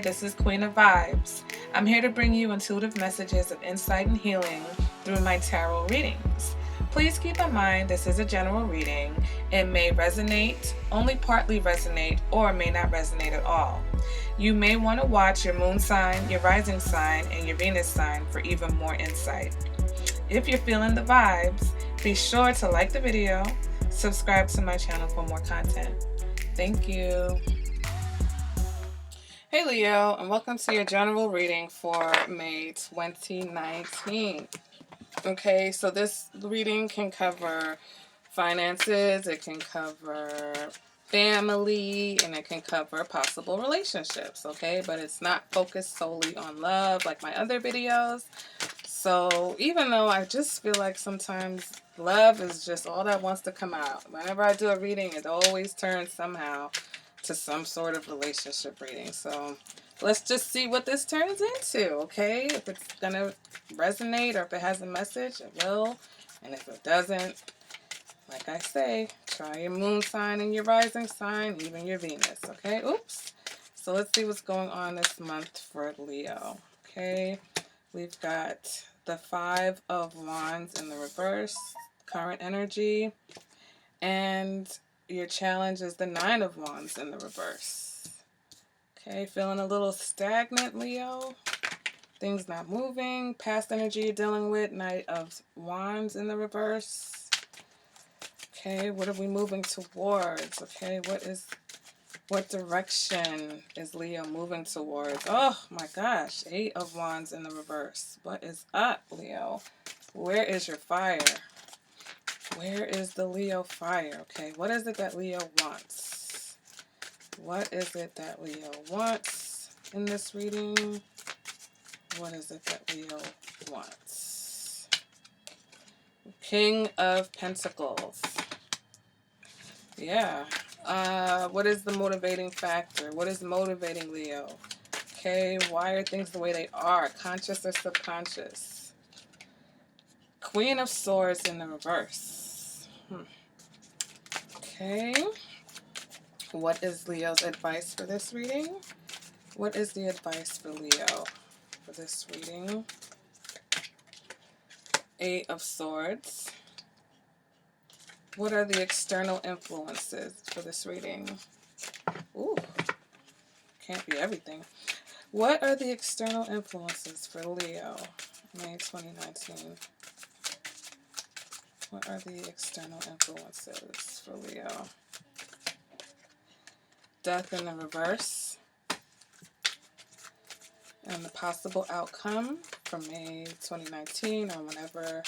this is Queen of Vibes. I'm here to bring you intuitive messages of insight and healing through my tarot readings. Please keep in mind this is a general reading. It may resonate, only partly resonate, or may not resonate at all. You may want to watch your moon sign, your rising sign, and your Venus sign for even more insight. If you're feeling the vibes, be sure to like the video, subscribe to my channel for more content. Thank you. Hey Leo, and welcome to your general reading for May 2019. Okay, so this reading can cover finances, it can cover family, and it can cover possible relationships, okay? But it's not focused solely on love like my other videos. So even though I just feel like sometimes love is just all that wants to come out, whenever I do a reading, it always turns somehow to some sort of relationship reading. So let's just see what this turns into, okay? If it's gonna resonate or if it has a message, it will. And if it doesn't, like I say, try your moon sign and your rising sign, even your Venus, okay? Oops. So let's see what's going on this month for Leo, okay? We've got the Five of Wands in the reverse, current energy, and your challenge is the Nine of Wands in the reverse. Okay, feeling a little stagnant, Leo. Things not moving. Past energy you're dealing with, Knight of Wands in the reverse. Okay, what are we moving towards? Okay, what direction is Leo moving towards? Oh my gosh, Eight of Wands in the reverse. What is up, Leo? Where is your fire? Where is the Leo fire? Okay, what is it that Leo wants? What is it that Leo wants in this reading? What is it that Leo wants? King of Pentacles. Yeah. What is the motivating factor? What is motivating Leo? Okay, why are things the way they are? Conscious or subconscious? Queen of Swords in the reverse. Okay. What is Leo's advice for this reading? What is the advice for Leo for this reading? Eight of Swords. What are the external influences for this reading? Ooh, can't be everything. What are the external influences for Leo, May 2019? What are the external influences for Leo? Death in the reverse. And the possible outcome for May 2019 or whenever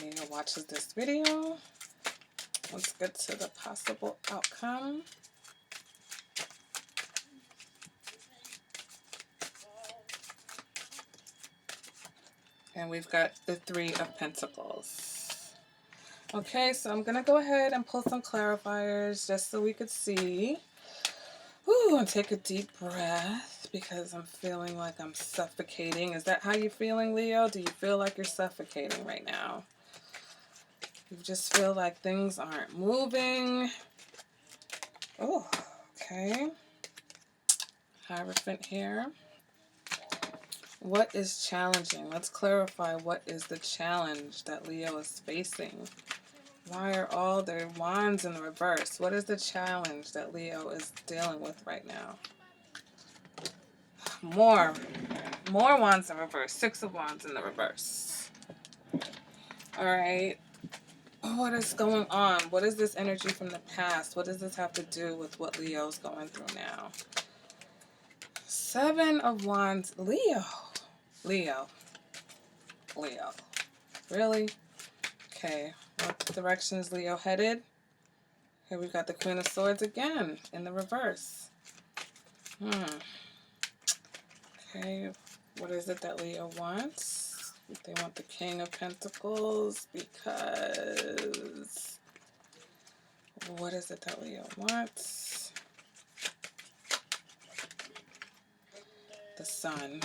Leo watches this video. Let's get to the possible outcome. And we've got the Three of Pentacles. Okay, so I'm going to go ahead and pull some clarifiers just so we could see. Ooh, and take a deep breath because I'm feeling like I'm suffocating. Is that how you're feeling, Leo? Do you feel like you're suffocating right now? You just feel like things aren't moving. Oh, okay. Hierophant here. What is challenging? Let's clarify what is the challenge that Leo is facing. Why are all their wands in the reverse? What is the challenge that Leo is dealing with right now? More wands in reverse. Six of Wands in the reverse. All right. What is going on? What is this energy from the past? What does this have to do with what Leo's going through now? Seven of Wands. Leo. Really? Okay. What direction is Leo headed? Here we've got the Queen of Swords again in the reverse. Okay. What is it that Leo wants? They want the King of Pentacles because... What is it that Leo wants? The Sun.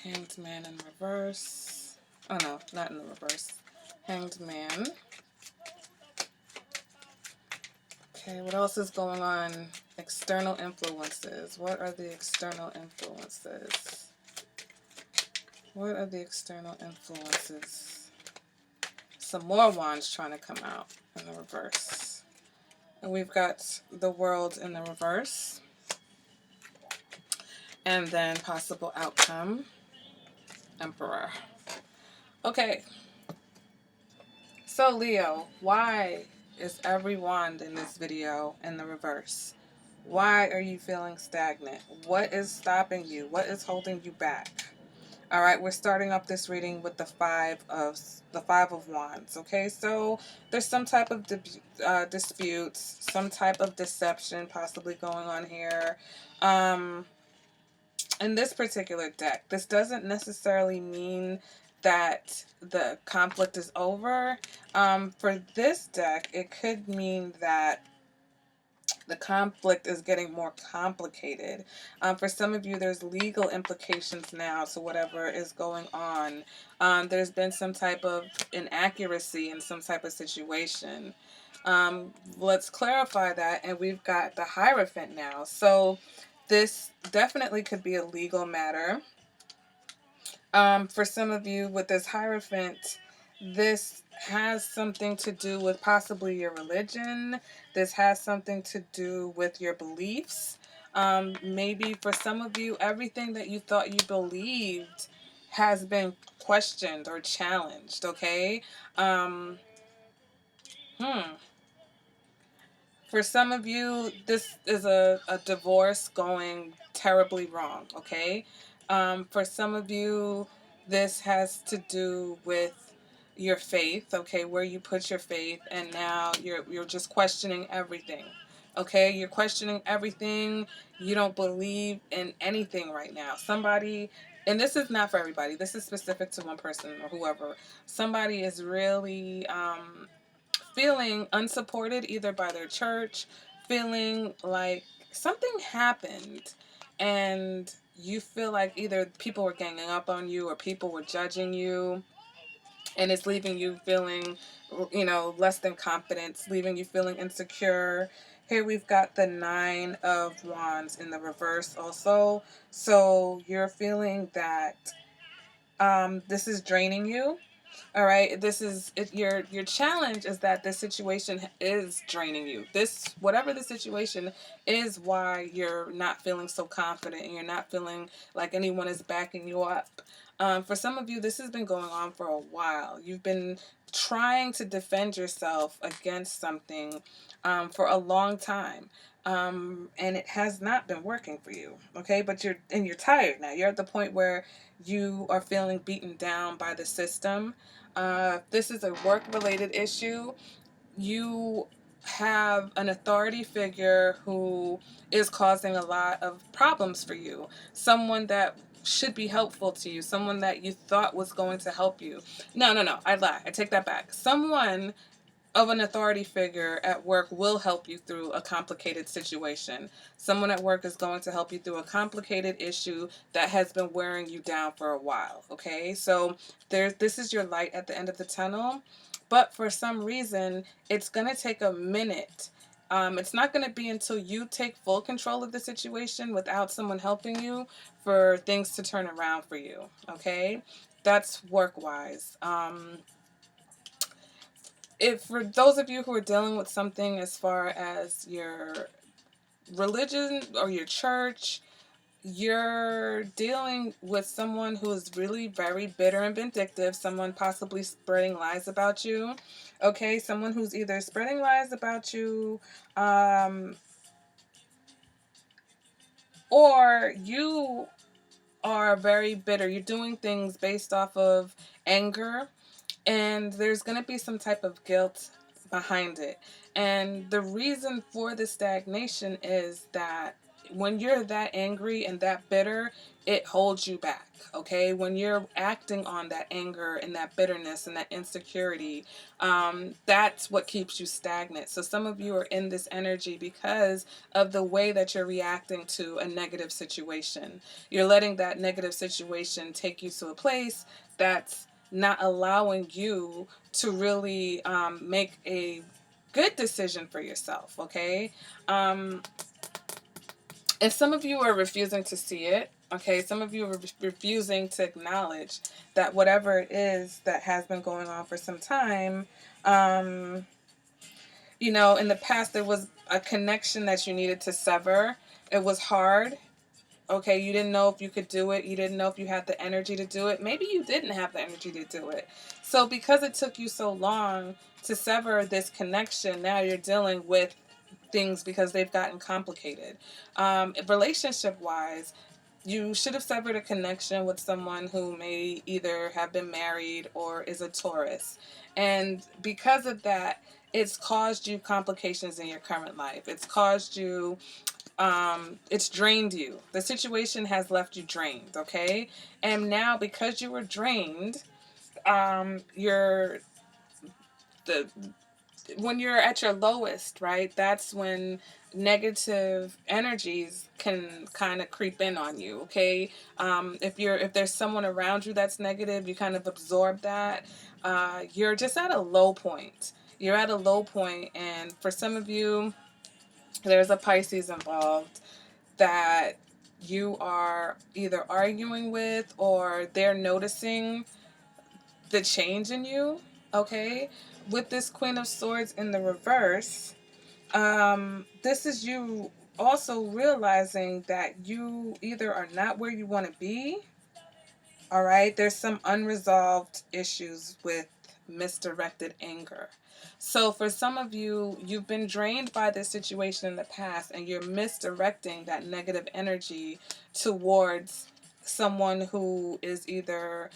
Hanged Man in reverse. Oh no, not in the reverse. Hanged Man. Okay, what else is going on? External influences. What are the external influences? What are the external influences? Some more wands trying to come out in the reverse. And we've got the World in the reverse. And then possible outcome, Emperor. Okay. So Leo, why is every wand in this video in the reverse? Why are you feeling stagnant? What is stopping you? What is holding you back? All right, we're starting up this reading with the five of wands. Okay, so there's some type of disputes, some type of deception possibly going on here. In this particular deck, this doesn't necessarily mean that the conflict is over. For this deck, it could mean that the conflict is getting more complicated. For some of you, there's legal implications now to whatever is going on. There's been some type of inaccuracy in some type of situation. Let's clarify that, and we've got the Hierophant now. So this definitely could be a legal matter. For some of you with this Hierophant, this has something to do with possibly your religion. This has something to do with your beliefs. Maybe for some of you, everything that you thought you believed has been questioned or challenged, okay? Hmm. For some of you, this is a divorce going terribly wrong, okay? For some of you, this has to do with your faith, okay, where you put your faith, and now you're just questioning everything, okay? You're questioning everything. You don't believe in anything right now. Somebody, and this is not for everybody. This is specific to one person or whoever. Somebody is really feeling unsupported either by their church, feeling like something happened and you feel like either people were ganging up on you or people were judging you, and it's leaving you feeling, less than confidence, leaving you feeling insecure. Here we've got the Nine of Wands in the reverse also. So you're feeling that this is draining you. All right, this is your challenge is that this situation is draining you. This, whatever the situation is, why you're not feeling so confident and you're not feeling like anyone is backing you up. For some of you, this has been going on for a while. You've been trying to defend yourself against something for a long time. And it has not been working for you. Okay, but you're tired now. You're at the point where you are feeling beaten down by the system. This is a work-related issue. You have an authority figure who is causing a lot of problems for you. Someone that should be helpful to you. Someone that you thought was going to help you. No, no, no. I lie. I take that back. Someone of an authority figure at work will help you through a complicated situation. Someone at work is going to help you through a complicated issue that has been wearing you down for a while, okay? So this is your light at the end of the tunnel, but for some reason, it's going to take a minute. It's not going to be until you take full control of the situation without someone helping you for things to turn around for you, okay? That's work-wise. If for those of you who are dealing with something as far as your religion or your church, you're dealing with someone who is really very bitter and vindictive, someone possibly spreading lies about you. Okay, someone who's either spreading lies about you, or you are very bitter. You're doing things based off of anger, and there's going to be some type of guilt behind it. And the reason for the stagnation is that when you're that angry and that bitter, it holds you back, okay? When you're acting on that anger and that bitterness and that insecurity, that's what keeps you stagnant. So some of you are in this energy because of the way that you're reacting to a negative situation. You're letting that negative situation take you to a place that's not allowing you to really make a good decision for yourself, okay? And some of you are refusing to see it, okay? Some of you are refusing to acknowledge that whatever it is that has been going on for some time, you know, in the past there was a connection that you needed to sever. It was hard. Okay, you didn't know if you could do it. You didn't know if you had the energy to do it. Maybe you didn't have the energy to do it. So because it took you so long to sever this connection, now you're dealing with things because they've gotten complicated. Relationship wise, you should have severed a connection with someone who may either have been married or is a Taurus. And because of that, it's caused you complications in your current life. It's caused you, it's drained you. The situation has left you drained, okay? And now because you were drained, you're the when you're at your lowest, right? That's when negative energies can kind of creep in on you, okay? If there's someone around you that's negative, you kind of absorb that. You're just at a low point. You're at a low point, and for some of you, there's a Pisces involved that you are either arguing with or they're noticing the change in you, okay? With this Queen of Swords in the reverse, this is you also realizing that you either are not where you want to be, all right? There's some unresolved issues with misdirected anger. So for some of you, you've been drained by this situation in the past and you're misdirecting that negative energy towards someone who is either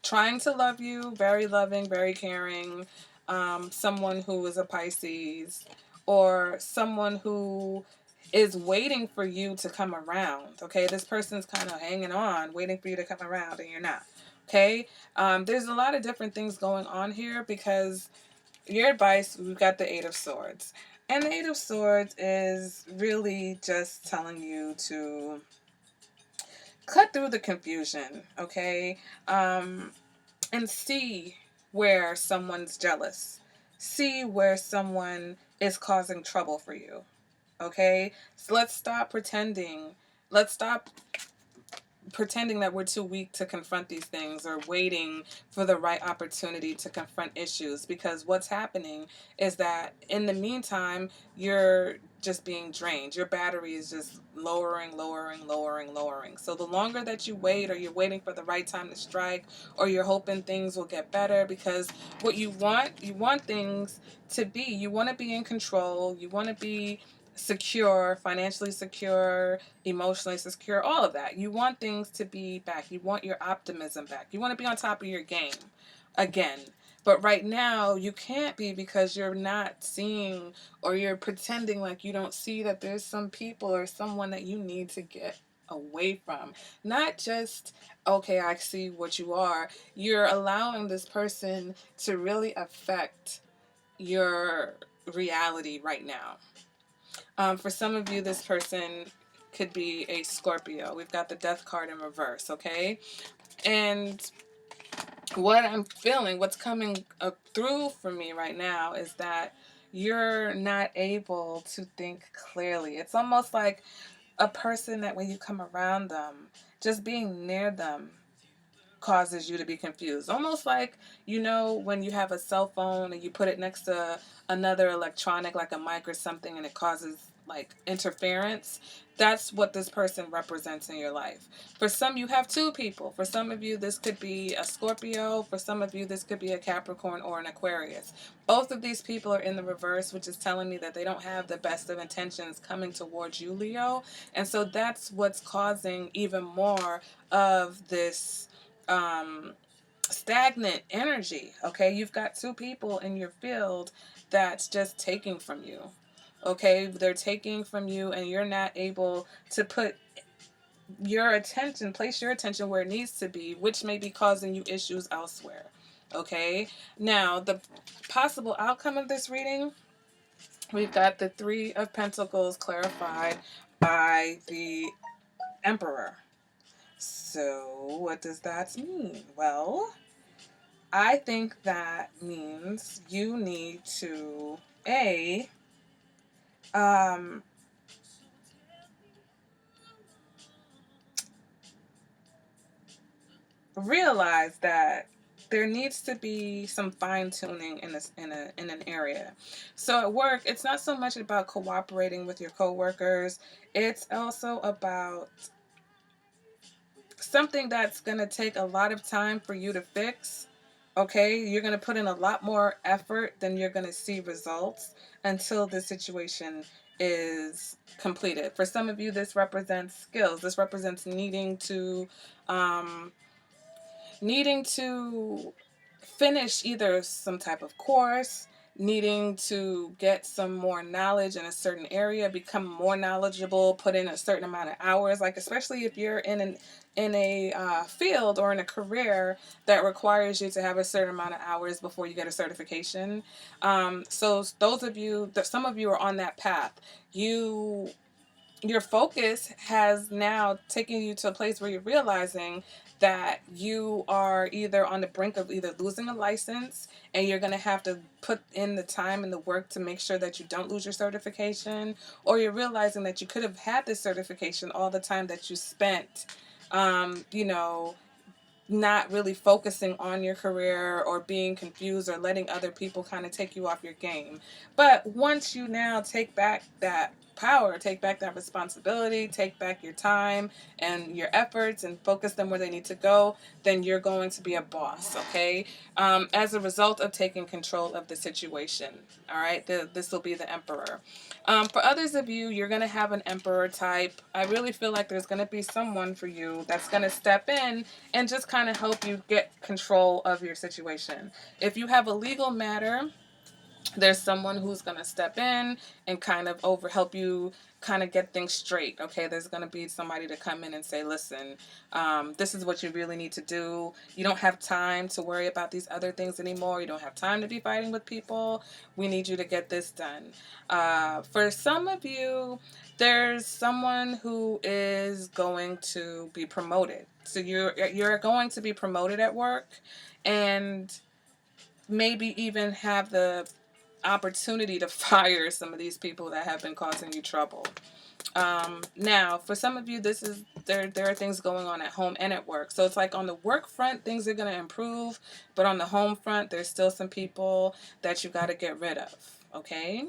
trying to love you, very loving, very caring, someone who is a Pisces, or someone who is waiting for you to come around. Okay, this person's kind of hanging on, waiting for you to come around, and you're not. Okay, there's a lot of different things going on here because your advice, we've got the Eight of Swords. And the Eight of Swords is really just telling you to cut through the confusion, okay? And see where someone's jealous. See where someone is causing trouble for you. Okay? So let's stop pretending. Let's stop pretending that we're too weak to confront these things or waiting for the right opportunity to confront issues, because what's happening is that in the meantime you're just being drained. Your battery is just lowering. So the longer that you wait, or you're waiting for the right time to strike, or you're hoping things will get better, because what you want things to be, you want to be in control, you want to be secure, financially secure, emotionally secure, all of that. You want things to be back. You want your optimism back. You want to be on top of your game again. But right now, you can't be because you're not seeing, or you're pretending like you don't see that there's some people or someone that you need to get away from. Not just, okay, I see what you are. You're allowing this person to really affect your reality right now. For some of you, this person could be a Scorpio. We've got the Death card in reverse, okay? And what I'm feeling, what's coming through for me right now is that you're not able to think clearly. It's almost like a person that when you come around them, just being near them causes you to be confused. Almost like, you know, when you have a cell phone and you put it next to another electronic like a mic or something and it causes like interference. That's what this person represents in your life. For some, you have two people. For some of you, this could be a Scorpio. For some of you, this could be a Capricorn or an Aquarius. Both of these people are in the reverse, which is telling me that they don't have the best of intentions coming towards you, Leo. And so that's what's causing even more of this stagnant energy. Okay, you've got two people in your field that's just taking from you. Okay, they're taking from you and you're not able to put place your attention where it needs to be, which may be causing you issues elsewhere. Okay, now the possible outcome of this reading, we've got the Three of Pentacles clarified by the Emperor. So what does that mean? Well, I think that means you need to, um, realize that there needs to be some fine tuning in an area. So at work, it's not so much about cooperating with your coworkers. It's also about something that's going to take a lot of time for you to fix. Okay, you're going to put in a lot more effort than you're going to see results until the situation is completed. For some of you, this represents skills. This represents um, needing to finish either some type of course, needing to get some more knowledge in a certain area, become more knowledgeable, put in a certain amount of hours. Like especially if you're in a field or in a career that requires you to have a certain amount of hours before you get a certification. So those of you, some of you are on that path. Your focus has now taken you to a place where you're realizing that you are either on the brink of either losing a license and you're going to have to put in the time and the work to make sure that you don't lose your certification, or you're realizing that you could have had this certification all the time that you spent, you know, not really focusing on your career or being confused or letting other people kind of take you off your game. But once you now take back that power, take back that responsibility, take back your time and your efforts and focus them where they need to go, then you're going to be a boss, okay? As a result of taking control of the situation, all right? This will be the emperor. For others of you, you're going to have an emperor type. I really feel like there's going to be someone for you that's going to step in and just kind of help you get control of your situation. If you have a legal matter, there's someone who's going to step in and kind of help you kind of get things straight. Okay, there's going to be somebody to come in and say, listen, this is what you really need to do. You don't have time to worry about these other things anymore. You don't have time to be fighting with people. We need you to get this done. For some of you, there's someone who is going to be promoted. So you're going to be promoted at work, and maybe even have the opportunity to fire some of these people that have been causing you trouble. Now, for some of you, there are things going on at home and at work. So it's like on the work front, things are going to improve, but on the home front, there's still some people that you got to get rid of. Okay,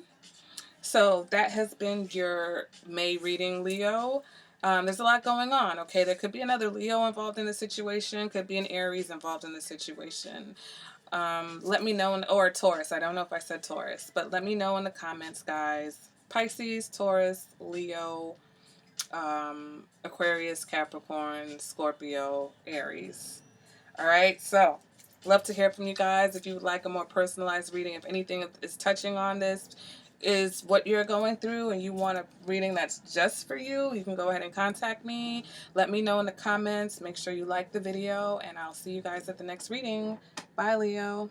so that has been your May reading, Leo. There's a lot going on. Okay, there could be another Leo involved in the situation, could be an Aries involved in the situation. Let me know, or Taurus. I don't know if I said Taurus, but let me know in the comments, guys. Pisces, Taurus, Leo, Aquarius, Capricorn, Scorpio, Aries. All right, so love to hear from you guys. If you would like a more personalized reading, if anything is touching on this is what you're going through and you want a reading that's just for you, you can go ahead and contact me. Let me know in the comments. Make sure you like the video, and I'll see you guys at the next reading. Bye, Leo.